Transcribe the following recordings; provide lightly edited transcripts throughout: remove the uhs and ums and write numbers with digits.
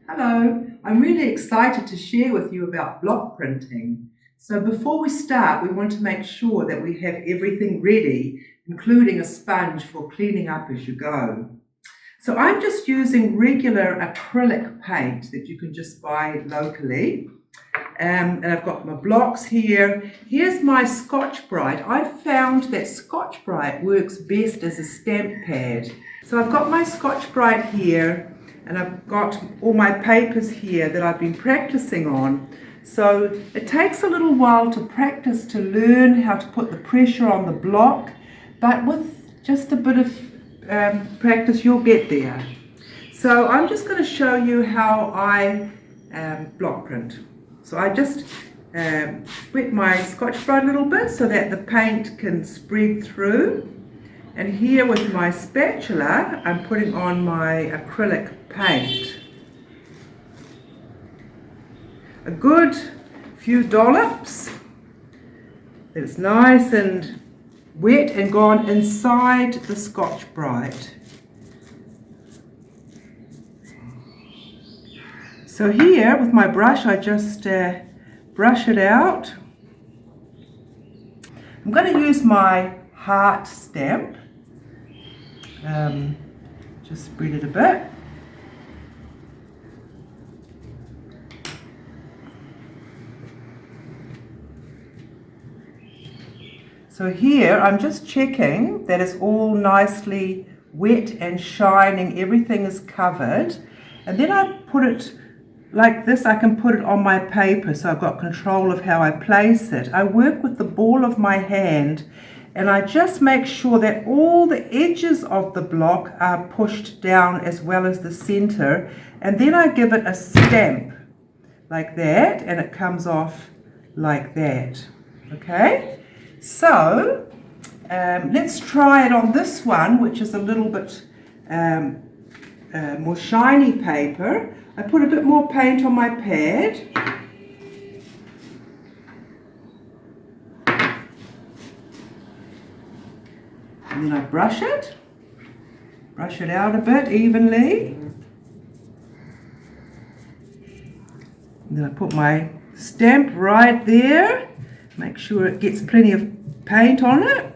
Hello, I'm really excited to share with you about block printing. So before we start, we want to make sure that we have everything ready, including a sponge for cleaning up as you go. So I'm just using regular acrylic paint that you can just buy locally. And I've got my blocks here. Here's my Scotch-Brite. I've found that Scotch-Brite works best as a stamp pad. So I've got my Scotch-Brite here, and I've got all my papers here that I've been practicing on. So it takes a little while to practice to learn how to put the pressure on the block, but with just a bit of practice you'll get there. So I'm just going to show you how I block print. So I just wet my Scotch-Brite a little bit so that the paint can spread through. And here with my spatula, I'm putting on my acrylic paint. A good few dollops. It's nice and wet and gone inside the Scotch-Brite. So here with my brush, I just brush it out. I'm going to use my heart stamp. Just spread it a bit. So here I'm just checking that it's all nicely wet and shining, everything is covered, and then I put it like this. I can put it on my paper so I've got control of how I place it. I work with the ball of my hand and I just make sure that all the edges of the block are pushed down as well as the center, and then I give it a stamp like that and it comes off like that. Okay, so let's try it on this one, which is a little bit more shiny paper. I put a bit more paint on my pad. And then I brush it out a bit evenly. And then I put my stamp right there. Make sure it gets plenty of paint on it.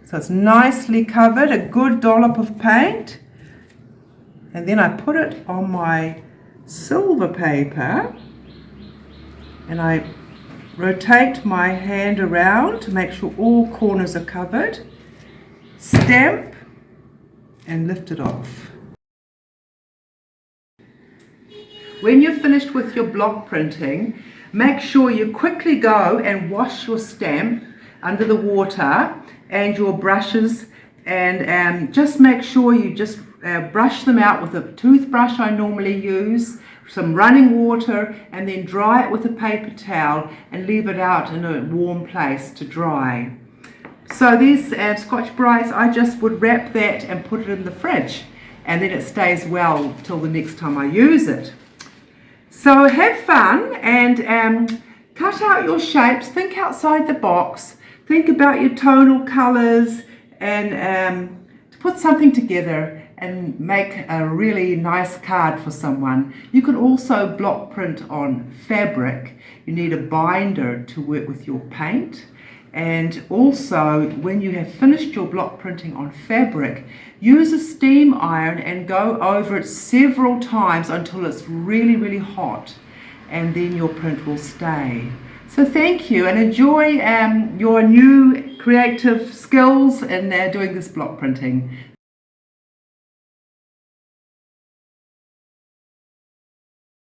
So it's nicely covered, a good dollop of paint. And then I put it on my silver paper and I rotate my hand around to make sure all corners are covered. Stamp and lift it off. When you're finished with your block printing, make sure you quickly go and wash your stamp under the water and your brushes, and just make sure you just brush them out with a toothbrush I normally use, some running water, and then dry it with a paper towel and leave it out in a warm place to dry. So these Scotch-Brites, I just would wrap that and put it in the fridge, and then it stays well till the next time I use it. So have fun and cut out your shapes, think outside the box, think about your tonal colours, and put something together and make a really nice card for someone. You can also block print on fabric. You need a binder to work with your paint. And also, when you have finished your block printing on fabric, use a steam iron and go over it several times until it's really, really hot, and then your print will stay. So thank you, and enjoy your new creative skills in doing this block printing.